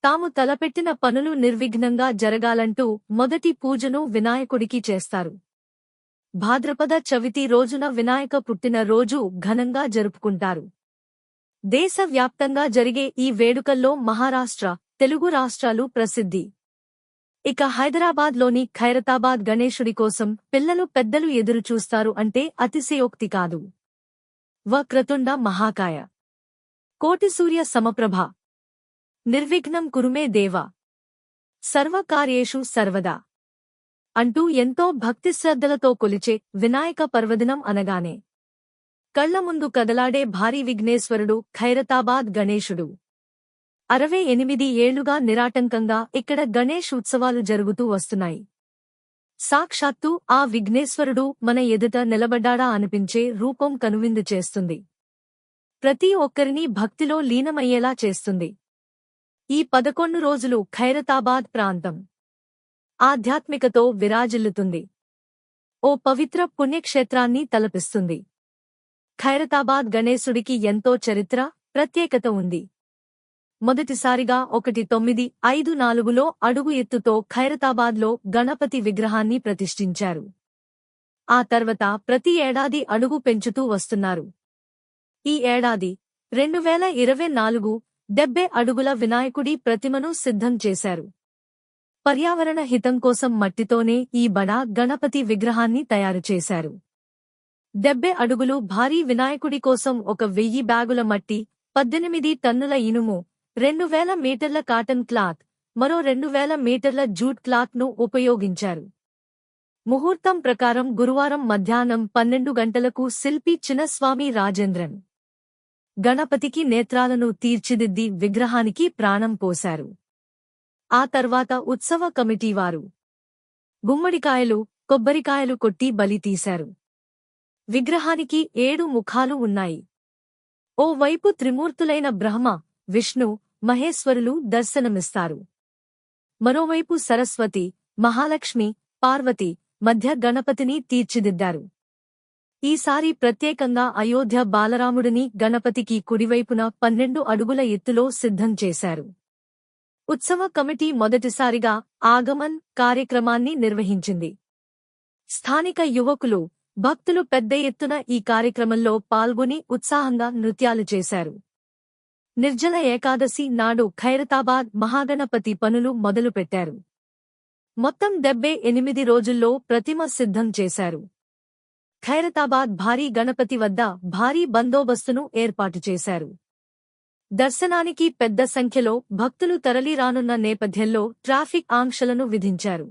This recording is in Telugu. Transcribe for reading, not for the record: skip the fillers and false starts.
తాము తలపెట్టిన పనులు నిర్విఘ్నంగా జరగాలంటూ మొదటి పూజను వినాయకుడికి చేస్తారు. భాద్రపద చవితి రోజున వినాయక పుట్టిన రోజు ఘనంగా జరుపుకుంటారు. దేశవ్యాప్తంగా జరిగే ఈ వేడుకల్లో మహారాష్ట్ర, తెలుగు రాష్ట్రాలు ప్రసిద్ధి. ఇక హైదరాబాద్లోని ఖైరతాబాద్ గణేశుడి కోసం పిల్లలు పెద్దలు ఎదురుచూస్తారు అంటే అతిశయోక్తి కాదు. వక్రతుండ మహాకాయ, కోటి సూర్య సమప్రభ, నిర్విఘ్నం కురుమే దేవ, సర్వకార్యేషు సర్వదా అంటూ ఎంతో భక్తిశ్రద్ధలతో కొలిచే వినాయక పర్వదినం అనగానే కళ్ల ముందు కదలాడే భారీ విఘ్నేశ్వరుడు ఖైరతాబాద్ గణేశుడు. 68 ఏళ్లుగా నిరాటంకంగా ఇక్కడ గణేష్ ఉత్సవాలు జరుగుతూ వస్తున్నాయి. సాక్షాత్తు ఆ విఘ్నేశ్వరుడు మన ఎదుట నిలబడ్డాడా అనిపించే రూపం కనువిందు చేస్తుంది. ప్రతి ఒక్కరినీ భక్తిలో లీనమయ్యేలా చేస్తుంది. ఈ 11 రోజులు ఖైరతాబాద్ ప్రాంతం ఆధ్యాత్మికతో విరాజిల్లుతుంది. ఓ పవిత్ర పుణ్యక్షేత్రాన్ని తలపిస్తుంది. ఖైరతాబాద్ గణేశుడికి ఎంతో చరిత్ర, ప్రత్యేకత ఉంది. మొదటిసారిగా 1954లో అడుగు ఎత్తుతో ఖైరతాబాద్లో గణపతి విగ్రహాన్ని ప్రతిష్ఠించారు. ఆ తర్వాత ప్రతి ఏడాది అడుగు పెంచుతూ వస్తున్నారు. ఈ ఏడాది 2024 70 అడుగుల వినాయకుడి ప్రతిమను సిద్ధం చేశారు. పర్యావరణ హితం కోసం మట్టితోనే ఈ బడా గణపతి విగ్రహాన్ని తయారు చేశారు. 70 అడుగులు భారీ వినాయకుడి కోసం 1000 బ్యాగుల మట్టి, 18 టన్నుల ఇనుము, 2000 మీటర్ల కాటన్ క్లాత్, మరో 2000 మీటర్ల జూట్ క్లాత్ను ఉపయోగించారు. ముహూర్తం ప్రకారం గురువారం మధ్యాహ్నం 12 గంటలకు శిల్పి చిన్నస్వామి రాజేంద్రన్ గణపతికి నేత్రాలను తీర్చిదిద్ది విగ్రహానికి ప్రాణం పోశారు. ఆ తర్వాత ఉత్సవ కమిటీవారు గుమ్మడికాయలు, కొబ్బరికాయలు కొట్టి బలి తీశారు. విగ్రహానికి 7 ముఖాలు ఉన్నాయి. ఓ వైపు త్రిమూర్తులైన బ్రహ్మ, విష్ణు, మహేశ్వరులు దర్శనమిస్తారు. మరోవైపు సరస్వతి, మహాలక్ష్మి, పార్వతి మధ్య గణపతిని తీర్చిదిద్దారు. ఈసారి ప్రత్యేకంగా అయోధ్య బాలరాముడిని గణపతికి కుడివైపున 12 అడుగుల ఎత్తులో సిద్ధం చేశారు. ఉత్సవ కమిటీ మొదటిసారిగా ఆగమన్ కార్యక్రమాన్ని నిర్వహించింది. స్థానిక యువకులు, భక్తులు పెద్ద ఎత్తున ఈ కార్యక్రమంలో పాల్గొని ఉత్సాహంగా నృత్యాలు చేశారు. నిర్జల ఏకాదశి నాడు ఖైరతాబాద్ మహాగణపతి పనులు మొదలుపెట్టారు. మొత్తం 78 రోజుల్లో ప్రతిమ సిద్ధం చేశారు. ఖైరతాబాద్ భారీ గణపతి వద్ద భారీ బందోబస్తును ఏర్పాటు చేశారు. దర్శనానికి పెద్ద సంఖ్యలో భక్తులు తరలిరానున్న నేపథ్యంలో ట్రాఫిక్ ఆంక్షలను విధించారు.